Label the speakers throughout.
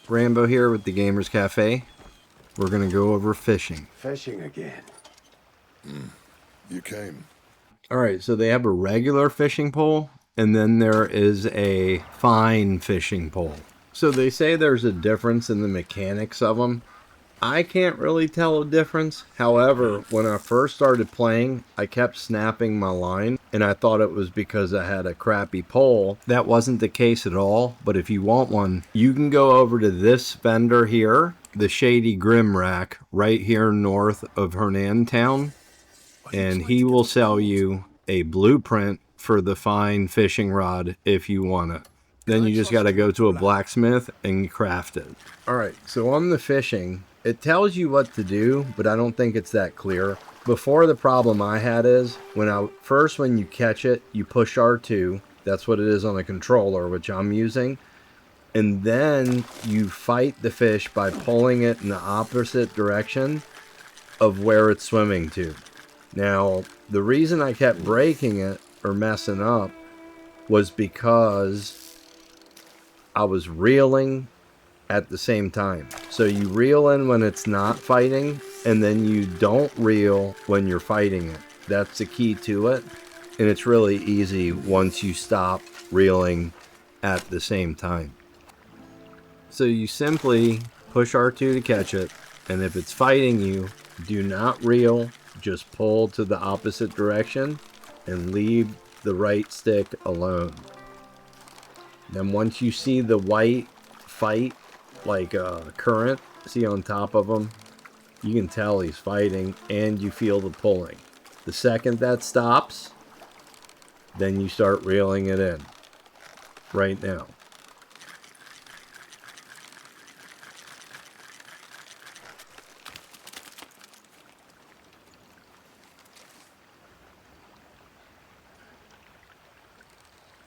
Speaker 1: Rambo here with the Gamers Cafe. We're gonna go over fishing.
Speaker 2: Fishing again.
Speaker 3: You came.
Speaker 1: Alright, so they have a regular fishing pole, and then there is a fine fishing pole. So they say there's a difference in the mechanics of them. I can't really tell a difference. However, when I first started playing, I kept snapping my line, and I thought it was because I had a crappy pole. That wasn't the case at all, but if you want one, you can go over to this vendor here, the Shady Grim Rack, right here north of Hernantown, and he will sell you a blueprint for the fine fishing rod if you want it. Then you just got to go to a blacksmith and craft it. Alright, so on the fishing, it tells you what to do, but I don't think it's that clear. Before, the problem I had is, when you catch it, you push R2. That's what it is on the controller, which I'm using. And then you fight the fish by pulling it in the opposite direction of where it's swimming to. Now, the reason I kept breaking it or messing up was because I was reeling at the same time. So you reel in when it's not fighting, and then you don't reel when you're fighting it. That's the key to it. And it's really easy once you stop reeling at the same time. So you simply push R2 to catch it, and if it's fighting you, do not reel, just pull to the opposite direction and leave the right stick alone. Then once you see the white fight, like a current, see on top of him, you can tell he's fighting, and you feel the pulling. The second that stops, then you start reeling it in. Right now.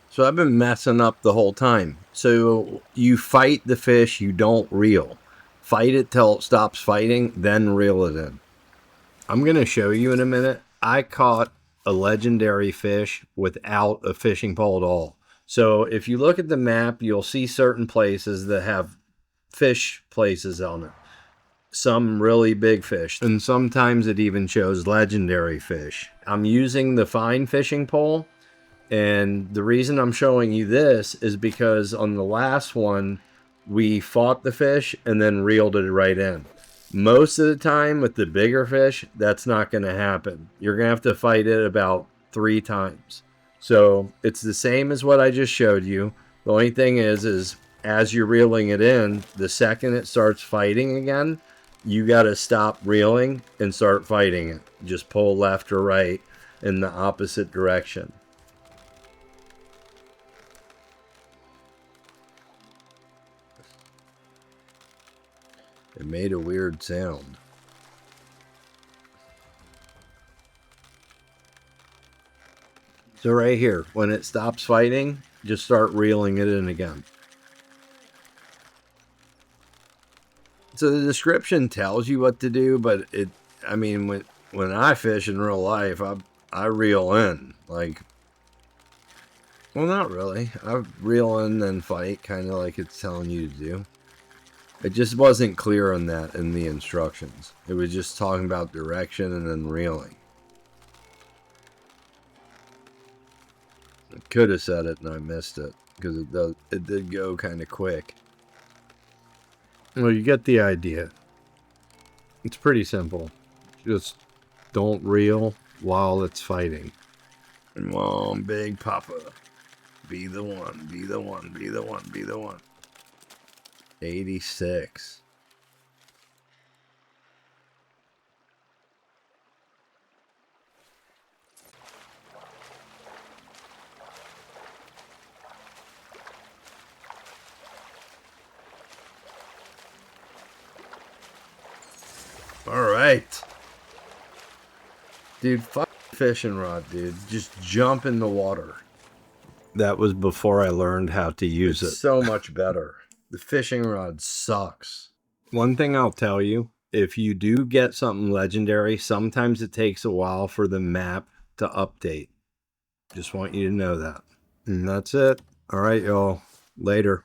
Speaker 1: So I've been messing up the whole time. So you fight the fish, you don't reel. Fight it till it stops fighting, then reel it in. I'm going to show you in a minute. I caught a legendary fish without a fishing pole at all. So if you look at the map, you'll see certain places that have fish places on it. Some really big fish. And sometimes it even shows legendary fish. I'm using the fine fishing pole. And the reason I'm showing you this is because on the last one, we fought the fish and then reeled it right in. Most of the time with the bigger fish, that's not going to happen. You're going to have to fight it about 3 times. So it's the same as what I just showed you. The only thing is as you're reeling it in, the second it starts fighting again, you got to stop reeling and start fighting it. Just pull left or right in the opposite direction. It made a weird sound. So right here, when it stops fighting, just start reeling it in again. So the description tells you what to do, but when I fish in real life, I reel in. Like, well, not really. I reel in then fight, kind of like it's telling you to do. It just wasn't clear on that in the instructions. It was just talking about direction and then reeling. I could have said it and I missed it because it did go kind of quick. Well, you get the idea. It's pretty simple. Just don't reel while it's fighting. Come on, Big Papa. Be the one, be the one, be the one, be the one. 86. All right. Dude, fuck fishing rod, dude. Just jump in the water. That was before I learned how to use it. So much better. The fishing rod sucks. One thing I'll tell you, if you do get something legendary, sometimes it takes a while for the map to update. Just want you to know that. And that's it. All right, y'all. Later.